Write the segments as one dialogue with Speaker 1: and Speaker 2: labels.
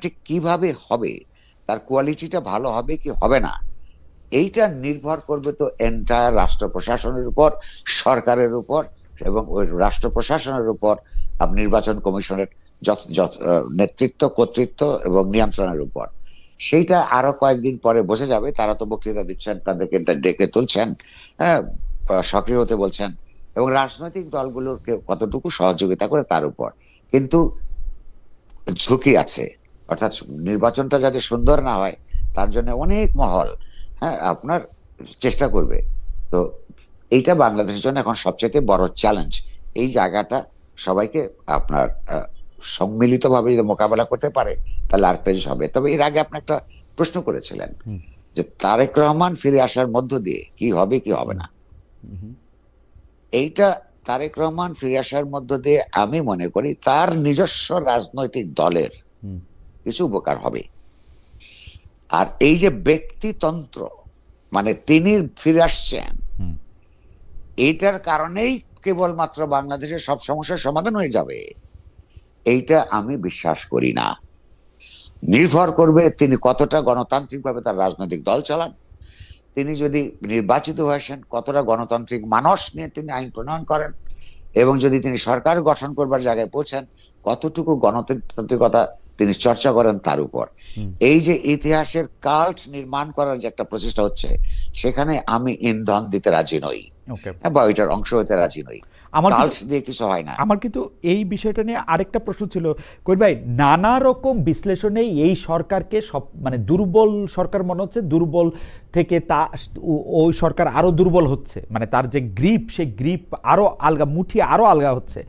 Speaker 1: ঠিক কিভাবে হবে, তার কোয়ালিটিটা ভালো হবে কি হবে না, এইটা নির্ভর করবে তো এন্টায়ার রাষ্ট্র প্রশাসনের উপর, সরকারের উপর, এবং ওই রাষ্ট্র প্রশাসনের উপর নির্বাচন কমিশনের নেতৃত্ব, কর্তৃত্ব এবং নিয়ন্ত্রণের উপর। সেইটা আরো কয়েকদিন পরে বোঝা যাবে। তারা তো বক্তৃতা দিচ্ছেন, তাদেরকে ডেকে তুলছেন, হ্যাঁ, সক্রিয় হতে বলছেন, এবং রাজনৈতিক দলগুলোকে কতটুকু সহযোগিতা করে তার উপর। কিন্তু ঝুঁকি আছে, অর্থাৎ নির্বাচনটা যাতে সুন্দর না হয় তার জন্য অনেক মহল, হ্যাঁ, আপনার চেষ্টা করবে। তো এইটা বাংলাদেশের জন্য এখন সবচেয়ে বড় চ্যালেঞ্জ। এই জায়গাটা সবাইকে আপনার সম্মিলিত ভাবে যদি মোকাবেলা করতে পারে তাহলে আরেকটা জিনিস হবে। তবে এর আগে আপনি একটা প্রশ্ন করেছিলেন যে তারেক রহমান ফিরে আসার মধ্য দিয়ে কি হবে কি হবে না। এইটা, তারেক রহমান ফিরে আসার মধ্য দিয়ে আমি মনে করি তার নিজস্ব রাজনৈতিক দলের কিছু উপকার হবে। আর এই যে ব্যক্তিতন্ত্র, মানে তিনি ফিরে আসছেন, এইটার কারণেই কেবলমাত্র বাংলাদেশের সব সমস্যার সমাধান হয়ে যাবে, এইটা আমি বিশ্বাস করি না। নির্ভর করবে তিনি কতটা গণতান্ত্রিকভাবে তার রাজনৈতিক দল চালান, তিনি যদি নির্বাচিত হয়ে আসেন কতটা গণতান্ত্রিক মানস নিয়ে তিনি আইন প্রণয়ন করেন, এবং যদি তিনি সরকার গঠন করবার জায়গায় পৌঁছেন কতটুকু গণতান্ত্রিকতা তিনি চর্চা করেন তার উপর। এই যে ইতিহাসের কাল্ট নির্মাণ করার যে একটা প্রচেষ্টা হচ্ছে, সেখানে আমি ইন্ধন দিতে রাজি নই, বা ওইটার অংশ হতে রাজি নই। কাল্ট দিয়ে কিছু হয় না।
Speaker 2: আমার কিন্তু এই বিষয়টা নিয়ে আরেকটা প্রশ্ন ছিল কবির ভাই। নানা রকম বিশ্লেষণে এই সরকারকে সব মানে দুর্বল সরকার মনে হচ্ছে, দুর্বল থেকে ওই সরকার আরো দুর্বল হচ্ছে, মানে তার যে গ্রিপ, সেই গ্রিপ আরো আলগা, মুঠি আরো আলগা হচ্ছে।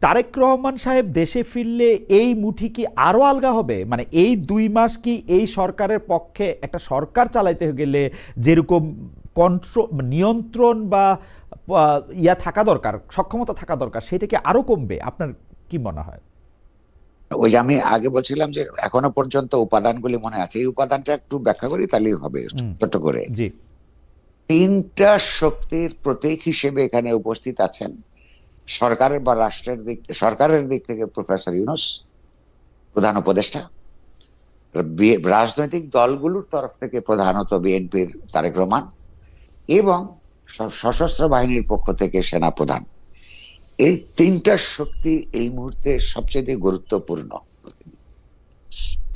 Speaker 2: তারেক রহমান সাহেব দেশে ফিরলে এই মুঠি কি আরো আলগা হবে? মানে এই 2 মাস কি এই সরকারের পক্ষে, একটা সরকার চালাইতে গেলে যেরকম নিয়ন্ত্রণ বা ইয়া থাকা দরকার, সক্ষমতা থাকা দরকার, সেটা কি আরো কমবে? আপনার কি মনে হয়?
Speaker 1: ওই যে আমি আগে বলছিলাম যে এখনো পর্যন্ত উপাদানগুলি মনে আছে, এই উপাদানটা একটু ব্যাখ্যা করি তাহলেই হবে ছোট করে।
Speaker 2: জি।
Speaker 1: 3টা শক্তির প্রতীক হিসেবে এখানে উপস্থিত আছেন। সরকারের বা সরকারের দিক থেকে প্রফেসর ইউনূস, প্রধান উপদেষ্টা। রাজনৈতিক দলগুলোর তরফ থেকে প্রধানত বিএনপির তারেক রহমান, এবং সশস্ত্র বাহিনীর পক্ষ থেকে সেনা প্রধান। এই 3টা শক্তি এই মুহূর্তে সবচেয়ে গুরুত্বপূর্ণ।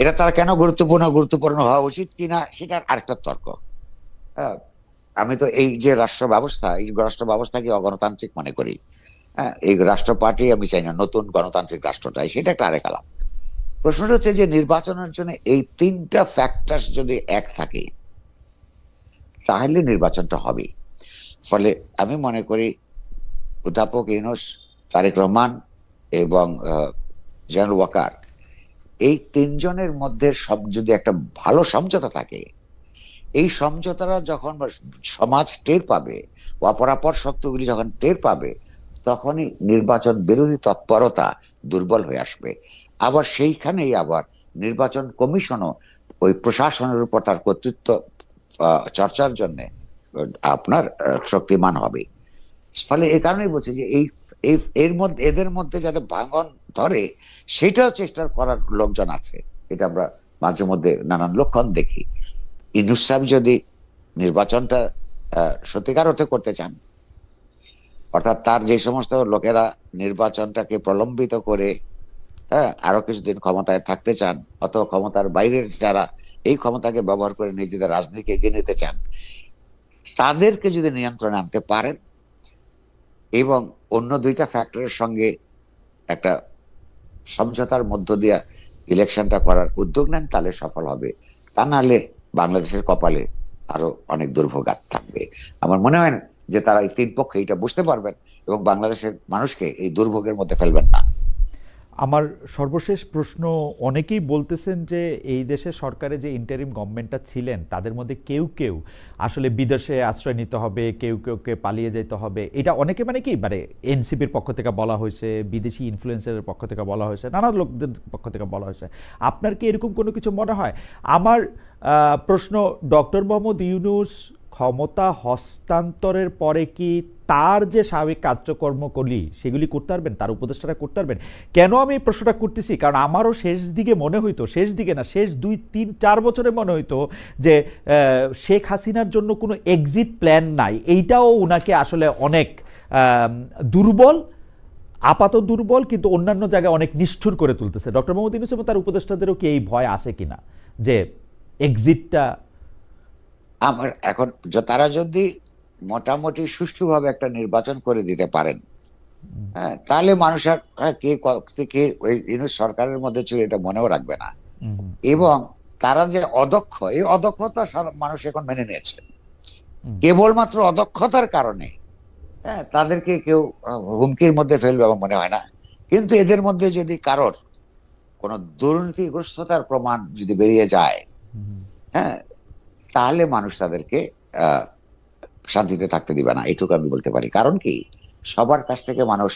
Speaker 1: এটা তারা কেন গুরুত্বপূর্ণ হওয়া উচিত কিনা সেটার আরেকটা তর্ক। আমি তো এই যে রাষ্ট্র ব্যবস্থা, এই রাষ্ট্র ব্যবস্থাকে অগণতান্ত্রিক মনে করি। এই রাষ্ট্র পার্টি আমি চাই না নতুন গণতান্ত্রিক রাষ্ট্র চাই, সেটা একটা আরেক আলাপ। প্রশ্নটা হচ্ছে যে নির্বাচনের জন্য এই 3টা ফ্যাক্টর যদি এক থাকে তাহলে নির্বাচনটা হবে। ফলে আমি মনে করি অধ্যাপক ইউনূস, তারেক রহমান এবং জেনারেল ওয়াকার, এই 3জনের মধ্যে সব যদি একটা ভালো সমঝোতা থাকে, এই সমঝোতারা যখন সমাজ টের পাবে, অপরাপর শক্তিগুলি যখন টের পাবে, তখনই নির্বাচন বিরোধী তৎপরতা দুর্বল হয়ে আসবে। আবার সেইখানেই আবার নির্বাচন কমিশনও ওই প্রশাসনের উপর তার কর্তৃত্ব চর্চার জন্য আপনার শক্তিমান হবে। ফলে এই কারণেই বলছি যে এদের মধ্যে যাতে ভাঙন ধরে সেটাও চেষ্টা করার লোকজন আছে। এটা আমরা মাঝে মধ্যে নানান লক্ষণ দেখি। ইউনূস সাহেব যদি নির্বাচনটা সত্যিকার অর্থে করতে চান, অর্থাৎ তার যে সমস্ত লোকেরা নির্বাচনটাকে প্রলম্বিত করে আরো কিছুদিন ক্ষমতায় থাকতে চান, অথবা ক্ষমতার বাইরের যারা এই ক্ষমতাকে ব্যবহার করে নিজেদের রাজনীতিকে এগিয়ে নিতে চান, তাদেরকে যদি নিয়ন্ত্রণে আনতে পারেন এবং অন্য 2টা ফ্যাক্টরের সঙ্গে একটা সমঝোতার মধ্য দিয়ে ইলেকশনটা করার উদ্যোগ নেন, তাহলে সফল হবে। তা নাহলে বাংলাদেশের কপালে আরো অনেক দুর্ভোগ থাকবে। আমার মনে হয় না যে তারা এই 3 পক্ষে এটা বুঝতে পারবেন এবং বাংলাদেশের মানুষকে এই দুর্ভোগের মধ্যে ফেলবেন না।
Speaker 2: আমার সর্বশেষ প্রশ্ন, অনেকেই বলতেছেন যে এই দেশের সরকারে যে ইন্টারিম গভর্নমেন্টটা ছিলেন তাদের মধ্যে কেউ কেউ আসলে বিদেশে আশ্রয় নিতে হবে, কেউকে পালিয়ে যেতে হবে। এটা অনেকে মানে কি মানে এনসিপির পক্ষ থেকে বলা হয়েছে, বিদেশি ইনফ্লুয়েন্সারের পক্ষ থেকে বলা হয়েছে, নানা লোকদের পক্ষ থেকে বলা হয়েছে। আপনার কি এরকম কোনো কিছু মনে হয়? আমার প্রশ্ন, ডক্টর মোহাম্মদ ইউনূস ক্ষমতা হস্তান্তরের পরে কি তার যে স্বাভাবিক কার্যকর্মগুলি সেগুলি করতে পারবেন, তার উপদেষ্টারা করতে পারবেন? কেন আমি এই প্রশ্নটা করতেছি, কারণ আমারও শেষ দিকে মনে হইতো, শেষ দিকে না, শেষ 2, 3, 4 বছরে মনে হইতো যে শেখ হাসিনার জন্য কোনো এক্সিট প্ল্যান নাই। এইটাও উনাকে আসলে অনেক দুর্বল, আপাত দুর্বল, কিন্তু অন্যান্য জায়গায় অনেক নিষ্ঠুর করে তুলতেছে। ডক্টর মোহাম্মদ ইউনূস এবং তার উপদেষ্টাদেরও কি এই ভয় আসে কিনা যে এক্সিটটা?
Speaker 1: আমার এখন তারা যদি মোটামুটি সুষ্ঠুভাবে একটা নির্বাচন করে দিতে পারেন, হ্যাঁ, তাহলে মানুষ আর কে ওই ইউনূস সরকারের মধ্যে ছিল এটা মনেও রাখবে না। এবং তারা যে অদক্ষ, এই অদক্ষতা মানুষ এখন মেনে নিয়েছে। কেবলমাত্র অদক্ষতার কারণে, হ্যাঁ, তাদেরকে কেউ হুমকির মধ্যে ফেলবে আমার মনে হয় না। কিন্তু এদের মধ্যে যদি কারোর কোনো দুর্নীতিগ্রস্ততার প্রমাণ যদি বেরিয়ে যায়, হ্যাঁ, তাহলে মানুষ তাদেরকে আহ শান্তিতে থাকতে দিবে না, এটুকু আমি বলতে পারি। কারণ কি, সবার কাছ থেকে মানুষ